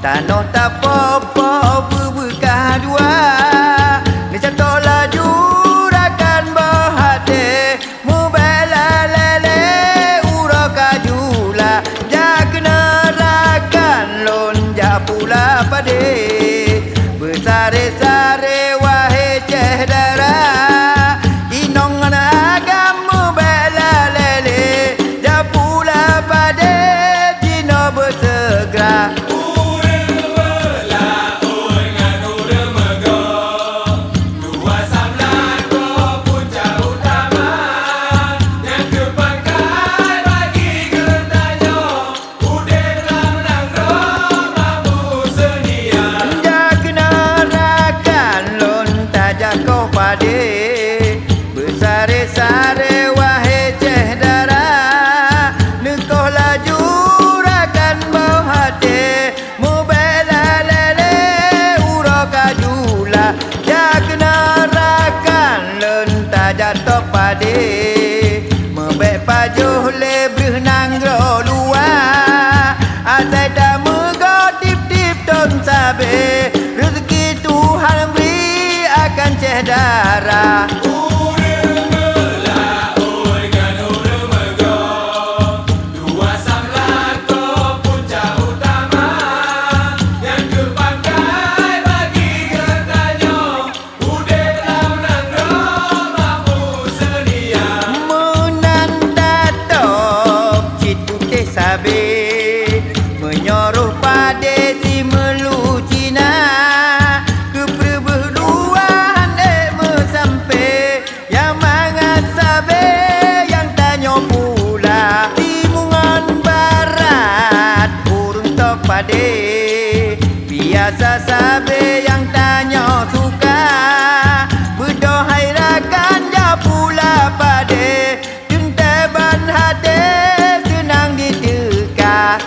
Tanah tak apa-apa berbekah dua. Ni satu laju rakan berhati mubela lele ura kajula. Jakna rakan lonja pula pade bersare-sare wahai cehdara. Inong agam mubela lele japula pade dino bersegera. Bersare-sare wahai cehdara, nekoh laju rakan berhati mubela lele ura kajula. Jakna rakan lenta jatuh pade mebek pajuh le berenang luar. Asai dah megodip-dip ton sabe rezeki Tuhan beri akan cehdara. Menyoruh pade si melucina ke perbeluan sampai yang mangat sabe yang tanya pula timungan barat urun tok pade biasa sabe yang tanya suka berdohai rakan ja pula pade jentaban hati senang diteka.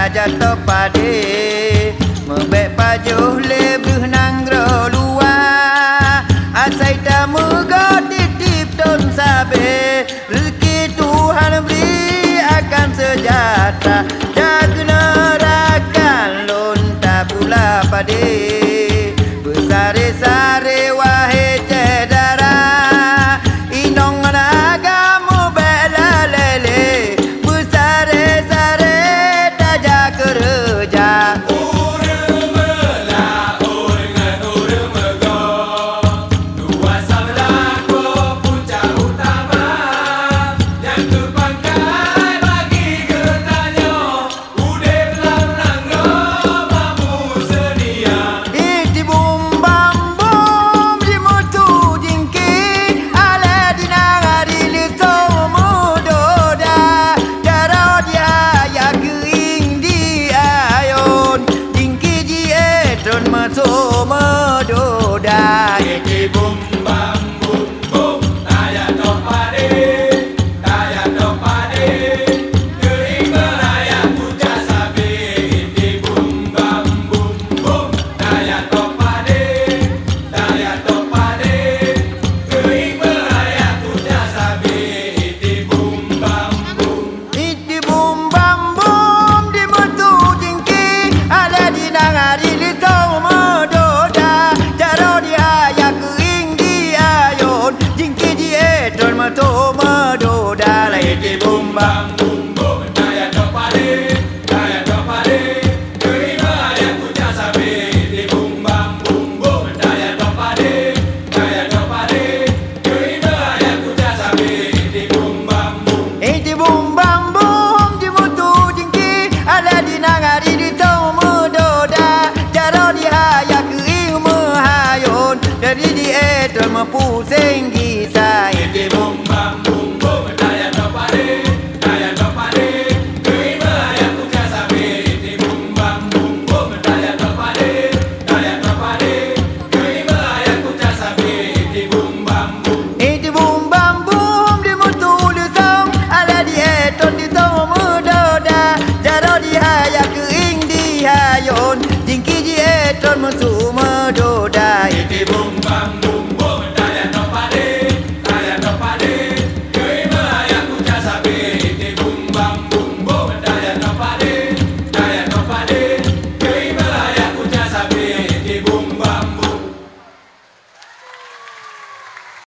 Jatuh pade mebek pajuh le berenang luar. Asai tak megodip ton sabe rezeki Tuhan beri akan sejahtera. Jakna rakan lonta pula pade bersare-sare wahai cehdara. Inong agam bela lele bersare-sare kerja. di nangari di tong medoda jaro dia ya kering di ayon jingki di edon meto medoda lai di bumbang Bumbo daya topade Kerima yang punya sabi di bumbang bumbo daya topade Kerima yang punya sabi di bumbang di bumbang bum di mutu jingki ada di nangari di tong medoda jaro dia ya kering mehayon dari di edon mepusing gisai di bumbang bumbo daya topade Kerima yang punya sabi di bumbang bumbo daya topade Kerima yang punya sabi di bumbang di bumbang bum di mutu di song ala di eton di tong medoda jaro di haya kering di hayon jingki di eton mesu medoda